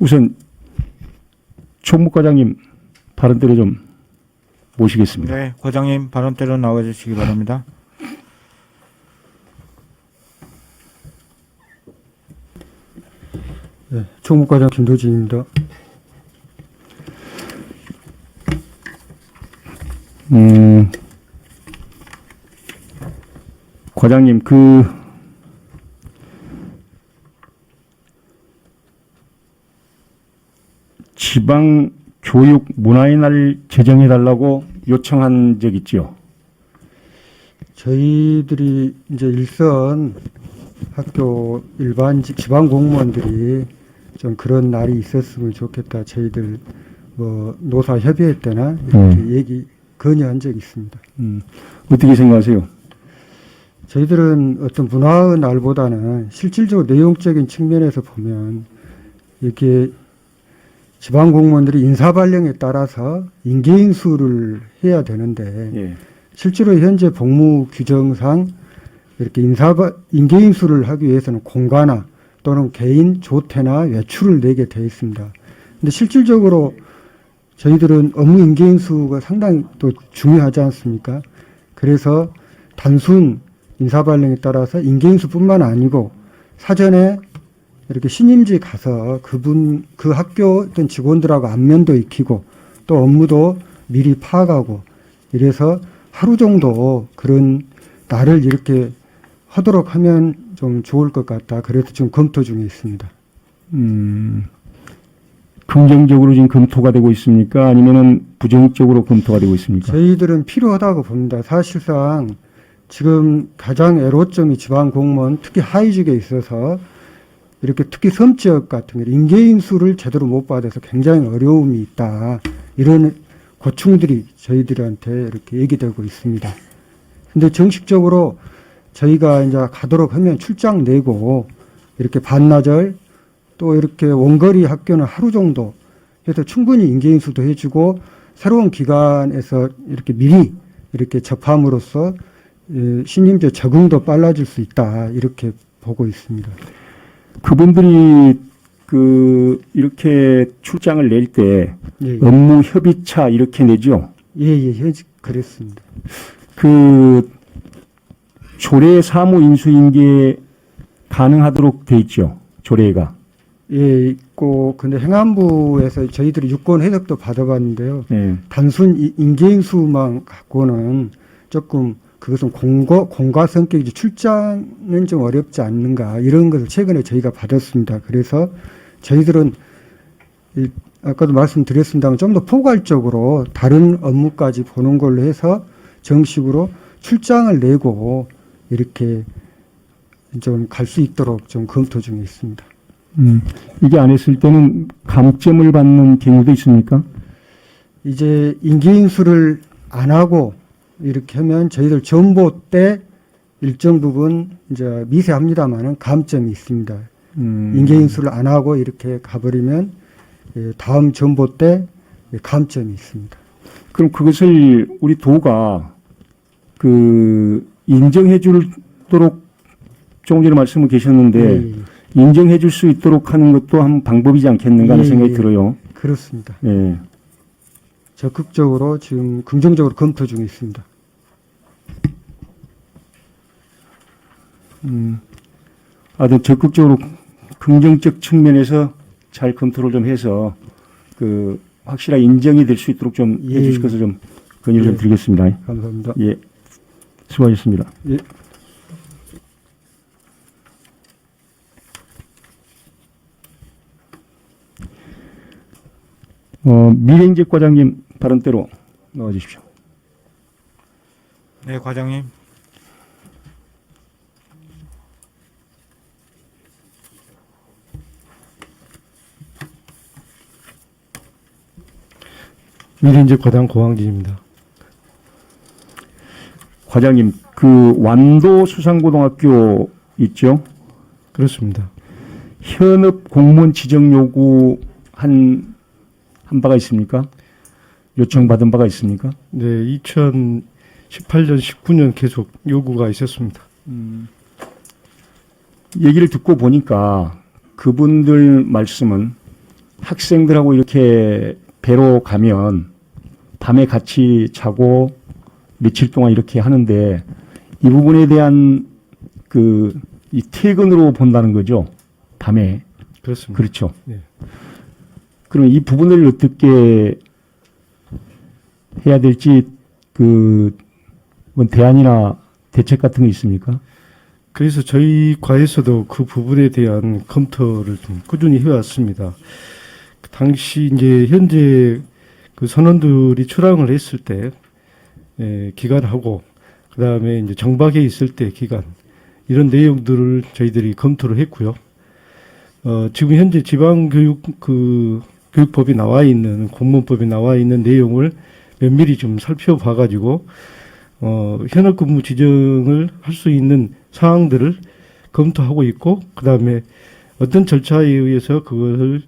우선 총무과장님 발언대로 좀 모시겠습니다. 네, 과장님 발언대로 나와주시기 바랍니다. 네, 총무과장 김도진입니다. 과장님, 지방 교육 문화의 날 제정해달라고 요청한 적 있지요? 저희들이 이제 일선 학교 일반 지방 공무원들이 좀 그런 날이 있었으면 좋겠다. 저희들 뭐 노사 협의회 때나 이렇게 건의한 적이 있습니다. 어떻게 생각하세요? 저희들은 어떤 문화의 날보다는 실질적으로 내용적인 측면에서 보면 이렇게 지방 공무원들이 인사 발령에 따라서 인계인수를 해야 되는데 예. 실제로 현재 복무 규정상 이렇게 인계인수를 하기 위해서는 공가나 또는 개인 조퇴나 외출을 내게 되어 있습니다. 근데 실질적으로 저희들은 업무 인계인수가 상당히 또 중요하지 않습니까? 그래서 단순 인사발령에 따라서 인계인수뿐만 아니고 사전에 이렇게 신임지 가서 그 학교 어떤 직원들하고 안면도 익히고 또 업무도 미리 파악하고 이래서 하루 정도 그런 날을 이렇게 하도록 하면 좀 좋을 것 같다. 그래서 지금 검토 중에 있습니다. 긍정적으로 지금 검토가 되고 있습니까? 아니면은 부정적으로 검토가 되고 있습니까? 저희들은 필요하다고 봅니다. 사실상 지금 가장 애로점이 지방 공무원 특히 하위직에 있어서 이렇게 특히 섬지역 같은 경우 인계인수를 제대로 못 받아서 굉장히 어려움이 있다. 이런 고충들이 저희들한테 이렇게 얘기되고 있습니다. 근데 정식적으로 저희가 이제 가도록 하면 출장 내고 이렇게 반나절 또 이렇게 원거리 학교는 하루 정도 해서 충분히 인계인수도 해주고 새로운 기관에서 이렇게 미리 이렇게 접함으로써 신임제 적응도 빨라질 수 있다. 이렇게 보고 있습니다. 그분들이 이렇게 출장을 낼 때 예, 예. 업무 협의차 이렇게 내죠? 예, 그랬습니다. 조례 사무 인수인계 가능하도록 돼 있죠? 조례가. 예, 있고, 근데 행안부에서 저희들이 유권 해석도 받아봤는데요. 네. 단순 인계인수만 갖고는 조금 그것은 공과 성격이지 출장은 좀 어렵지 않는가 이런 것을 최근에 저희가 받았습니다. 그래서 저희들은 아까도 말씀드렸습니다만 좀 더 포괄적으로 다른 업무까지 보는 걸로 해서 정식으로 출장을 내고 이렇게 좀 갈 수 있도록 좀 검토 중에 있습니다. 이게 안 했을 때는 감점을 받는 경우도 있습니까? 이제 인계인수를 안 하고 이렇게 하면 저희들 전보 때 일정 부분 이제 미세합니다만은 감점이 있습니다. 인계인수를 안 하고 이렇게 가버리면 다음 전보 때 감점이 있습니다. 그럼 그것을 우리 도가 인정해 주도록 조금 전에 말씀을 계셨는데 인정해 줄 수 있도록 하는 것도 한 방법이지 않겠는가 하는 생각이 들어요. 그렇습니다. 예. 적극적으로 지금 긍정적으로 검토 중에 있습니다. 아주 적극적으로 긍정적 측면에서 잘 검토를 좀 해서 확실하게 인정이 될 수 있도록 좀 해주실 것을 좀 건의를 좀 드리겠습니다. 감사합니다. 예. 수고하셨습니다. 예. 미래인재 과장님 발언대로 나와 주십시오. 네, 과장님. 미래인재 과장 고항진입니다. 과장님, 완도 수상고등학교 있죠? 그렇습니다. 현업 공무원 지정 요구 한 바가 있습니까? 요청받은 바가 있습니까? 네, 2018년, 19년 계속 요구가 있었습니다. 얘기를 듣고 보니까 그분들 말씀은 학생들하고 이렇게 배로 가면 밤에 같이 자고 며칠 동안 이렇게 하는데 이 부분에 대한 이 퇴근으로 본다는 거죠. 밤에. 그렇습니다. 그렇죠. 네. 그럼 이 부분을 어떻게 해야 될지 뭐 대안이나 대책 같은 거 있습니까? 그래서 저희 과에서도 그 부분에 대한 검토를 좀 꾸준히 해왔습니다. 그 당시 이제 현재 그 선원들이 출항을 했을 때 기간하고 그 다음에 이제 정박해 있을 때 기간 이런 내용들을 저희들이 검토를 했고요. 지금 현재 교육법이 나와 있는 공무원법에 나와 있는 내용을 면밀히 좀 살펴봐가지고 현역 근무 지정을 할 수 있는 사항들을 검토하고 있고 그 다음에 어떤 절차에 의해서 그것을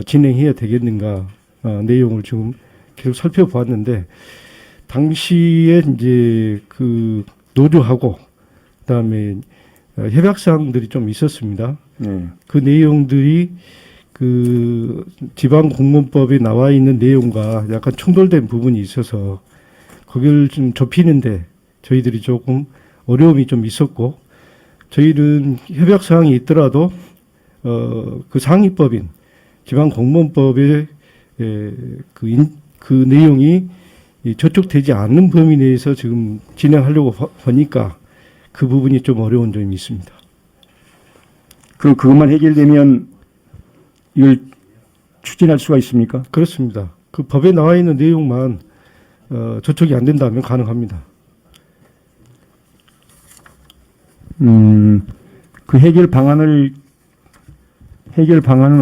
진행해야 되겠는가 내용을 지금 계속 살펴보았는데 당시에 이제 그 노조하고 그다음에 협약 사항들이 좀 있었습니다. 네. 그 내용들이 그 지방공무원법에 나와 있는 내용과 약간 충돌된 부분이 있어서 거기를 좀 좁히는데 저희들이 조금 어려움이 좀 있었고 저희는 협약 사항이 있더라도 그 상위법인 지방공무원법의 그 내용이 저촉되지 않는 범위 내에서 지금 진행하려고 보니까 그 부분이 좀 어려운 점이 있습니다. 그럼 그것만 해결되면 이걸 추진할 수가 있습니까? 그렇습니다. 그 법에 나와 있는 내용만 저촉이 안 된다면 가능합니다. 그 해결 방안은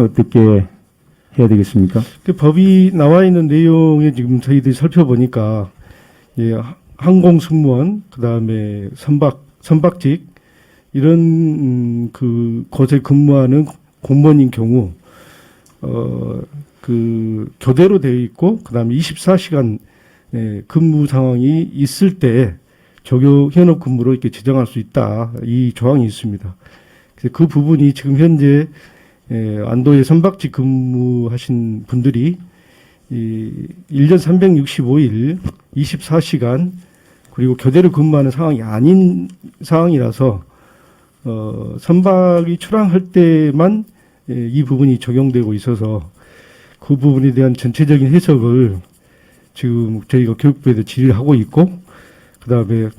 어떻게 해야 되겠습니까? 그 법이 나와 있는 내용에 지금 저희들이 살펴보니까 항공 승무원 그다음에 선박직 이런 그 곳에 근무하는 공무원인 경우 그 교대로 되어 있고 그다음에 24시간 근무 상황이 있을 때 현업 근무로 이렇게 지정할 수 있다. 이 조항이 있습니다. 그래서 그 부분이 지금 현재 안도에 선박직 근무하신 분들이 1년 365일 24시간 그리고 교대로 근무하는 상황이 아닌 상황이라서 선박이 출항할 때만 이 부분이 적용되고 있어서 그 부분에 대한 전체적인 해석을 지금 저희가 교육부에도 질의를 하고 있고 그다음에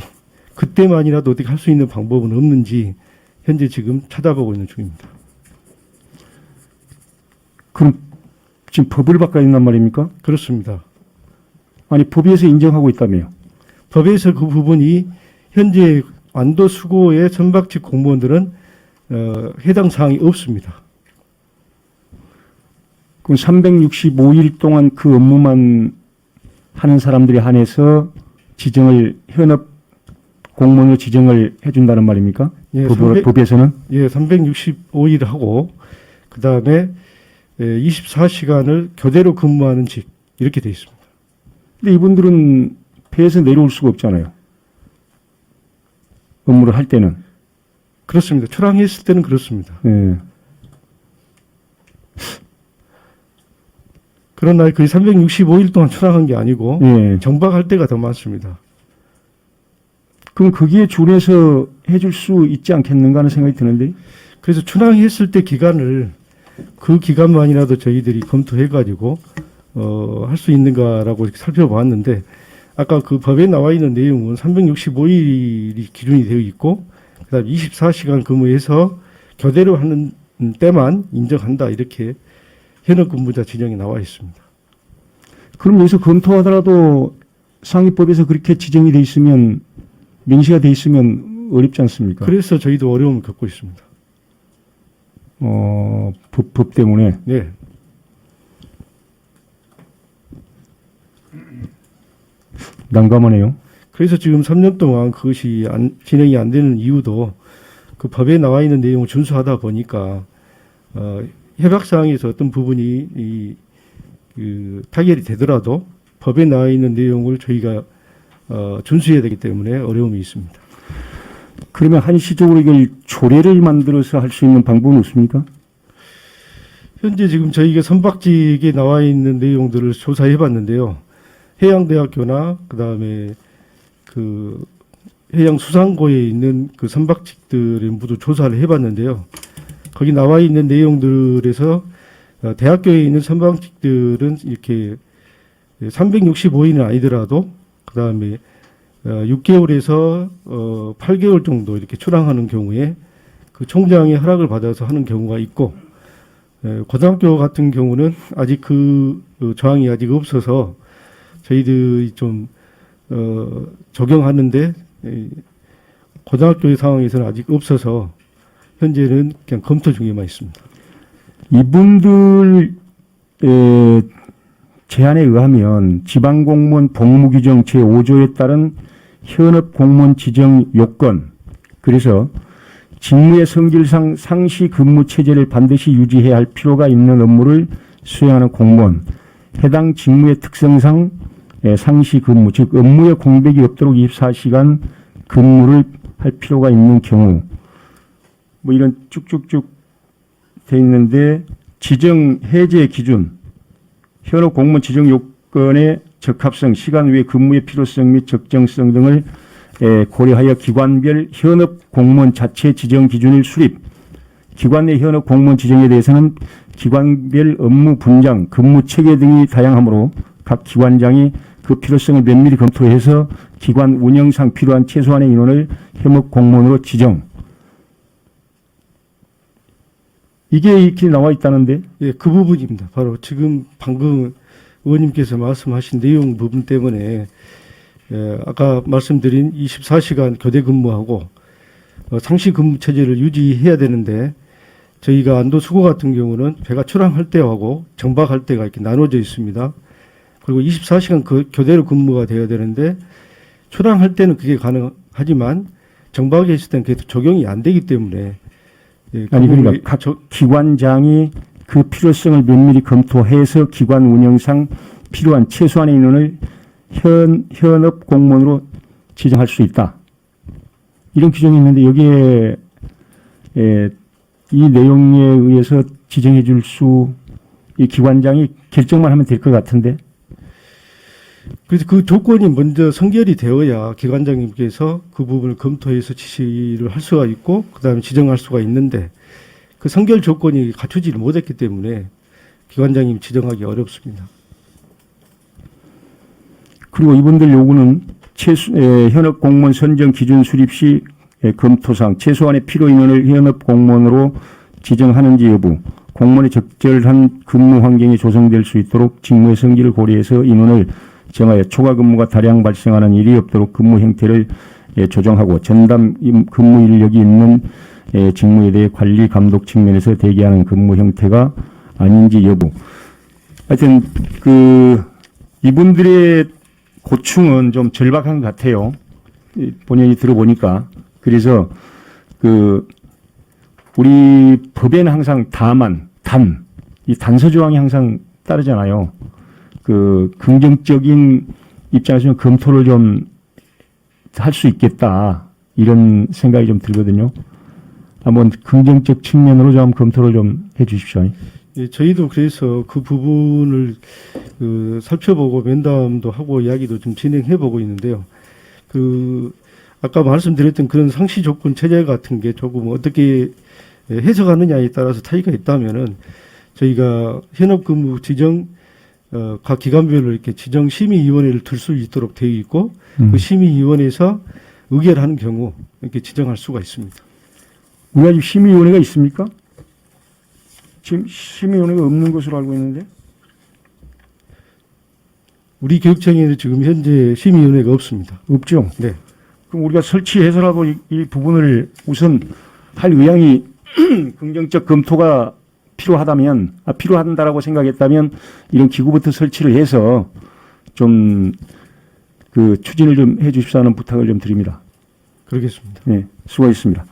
그때만이라도 어떻게 할 수 있는 방법은 없는지 현재 지금 찾아보고 있는 중입니다. 그럼 지금 법을 바꿔야 된단 말입니까? 그렇습니다. 아니 법에서 인정하고 있다며요. 법에서 그 부분이 현재 안도 수고의 선박직 공무원들은 해당 사항이 없습니다. 그럼 365일 동안 그 업무만 하는 사람들에 한해서 현업 공무원으로 지정을 해준다는 말입니까? 예, 법에서는? 예, 365일 하고 그 다음에 24시간을 교대로 근무하는 직 이렇게 돼 있습니다. 근데 이분들은 배에서 내려올 수가 없잖아요. 업무를 할 때는. 그렇습니다. 출항했을 때는 그렇습니다. 예. 그러나 그 365일 동안 출항한 게 아니고 예. 정박할 때가 더 많습니다. 그럼 거기에 준해서 해줄 수 있지 않겠는가 하는 생각이 드는데. 그래서 출항했을 때 기간을 그 기간만이라도 저희들이 검토해가지고 할 수 있는가라고 이렇게 살펴봤는데 아까 그 법에 나와 있는 내용은 365일이 기준이 되어 있고 그다음 24시간 근무해서 교대로 하는 때만 인정한다 이렇게 현업 근무자 지정이 나와 있습니다. 그럼 여기서 검토하더라도 상위법에서 그렇게 지정이 돼 있으면 명시가 돼 있으면 어렵지 않습니까? 그래서 저희도 어려움을 겪고 있습니다. 법 때문에. 네. 난감하네요. 그래서 지금 3년 동안 그것이 진행이 안 되는 이유도 그 법에 나와 있는 내용을 준수하다 보니까 협약사항에서 어떤 부분이 타결이 되더라도 법에 나와 있는 내용을 저희가 준수해야 되기 때문에 어려움이 있습니다. 그러면 한시적으로 이걸 조례를 만들어서 할 수 있는 방법은 없습니까? 현재 지금 저희가 선박직에 나와 있는 내용들을 조사해 봤는데요. 해양대학교나 그다음에 그 해양수산고에 있는 그 선박직들을 모두 조사를 해 봤는데요. 거기 나와 있는 내용들에서 대학교에 있는 선박직들은 이렇게 365일은 아니더라도 그다음에 6개월에서 8개월 정도 이렇게 출항하는 경우에 그 총장의 허락을 받아서 하는 경우가 있고, 고등학교 같은 경우는 아직 그 조항이 아직 없어서 저희들이 좀 적용하는데 고등학교의 상황에서는 아직 없어서 현재는 그냥 검토 중에만 있습니다. 이분들 제안에 의하면 지방공무원 복무규정 제5조에 따른 현업 공무원 지정 요건, 그래서 직무의 성질상 상시 근무 체제를 반드시 유지해야 할 필요가 있는 업무를 수행하는 공무원, 해당 직무의 특성상 상시 근무, 즉 업무에 공백이 없도록 24시간 근무를 할 필요가 있는 경우, 뭐 이런 쭉쭉쭉 돼 있는데, 지정 해제 기준, 현업 공무원 지정 요건의 적합성, 시간 외 근무의 필요성 및 적정성 등을 고려하여 기관별 현업 공무원 자체 지정 기준을 수립, 기관 내 현업 공무원 지정에 대해서는 기관별 업무 분장, 근무 체계 등이 다양하므로 각 기관장이 그 필요성을 면밀히 검토해서 기관 운영상 필요한 최소한의 인원을 현업 공무원으로 지정. 이게 이렇게 나와 있다는데? 예, 그 부분입니다. 바로 지금 방금 의원님께서 말씀하신 내용 부분 때문에 아까 말씀드린 24시간 교대 근무하고 상시 근무 체제를 유지해야 되는데, 저희가 안도 수고 같은 경우는 배가 출항할 때하고 정박할 때가 이렇게 나눠져 있습니다. 그리고 24시간 교대로 근무가 되어야 되는데, 출항할 때는 그게 가능하지만 정박에 있을 때는 그게 적용이 안 되기 때문에, 예, 아니 그러니까 각 기관장이 그 필요성을 면밀히 검토해서 기관 운영상 필요한 최소한의 인원을 현업 공무원으로 지정할 수 있다. 이런 규정이 있는데 여기에 이 내용에 의해서 지정해 줄 이 기관장이 결정만 하면 될 것 같은데. 그래서 그 조건이 먼저 선결이 되어야 기관장님께서 그 부분을 검토해서 지시를 할 수가 있고 그다음에 지정할 수가 있는데, 그 선결 조건이 갖추지를 못했기 때문에 기관장님 지정하기 어렵습니다. 그리고 이분들 요구는 현업 공무원 선정 기준 수립 시 검토상 최소한의 필요 인원을 현업 공무원으로 지정하는지 여부, 공무원의 적절한 근무 환경이 조성될 수 있도록 직무의 성질을 고려해서 인원을 정하여 초과 근무가 다량 발생하는 일이 없도록 근무 형태를 조정하고, 전담 근무 인력이 있는 직무에 대해 관리 감독 측면에서 대기하는 근무 형태가 아닌지 여부. 하여튼 이분들의 고충은 좀 절박한 것 같아요. 본인이 들어보니까. 그래서 우리 법에는 항상 이 단서 조항이 항상 따르잖아요. 긍정적인 입장에서는 검토를 좀 할 수 있겠다, 이런 생각이 좀 들거든요. 한번 긍정적 측면으로 좀 검토를 좀 해 주십시오. 예, 저희도 그래서 그 부분을 살펴보고 면담도 하고 이야기도 좀 진행해 보고 있는데요. 아까 말씀드렸던 그런 상시 조건 체제 같은 게 조금 어떻게 해석하느냐에 따라서 차이가 있다면은, 저희가 현업 근무 지정 각 기관별로 이렇게 지정 심의위원회를 둘 수 있도록 되어 있고, 그 심의위원회에서 의결하는 경우 이렇게 지정할 수가 있습니다. 우리가 지금 심의위원회가 있습니까? 지금 심의위원회가 없는 것으로 알고 있는데. 우리 교육청에는 지금 현재 심의위원회가 없습니다. 없죠? 네. 그럼 우리가 설치해서라도 이 부분을 우선 할 의향이 긍정적 검토가 필요하다라고 생각했다면 이런 기구부터 설치를 해서 좀 추진을 좀 해 주십사는 부탁을 좀 드립니다. 그러겠습니다. 네, 수고하셨습니다.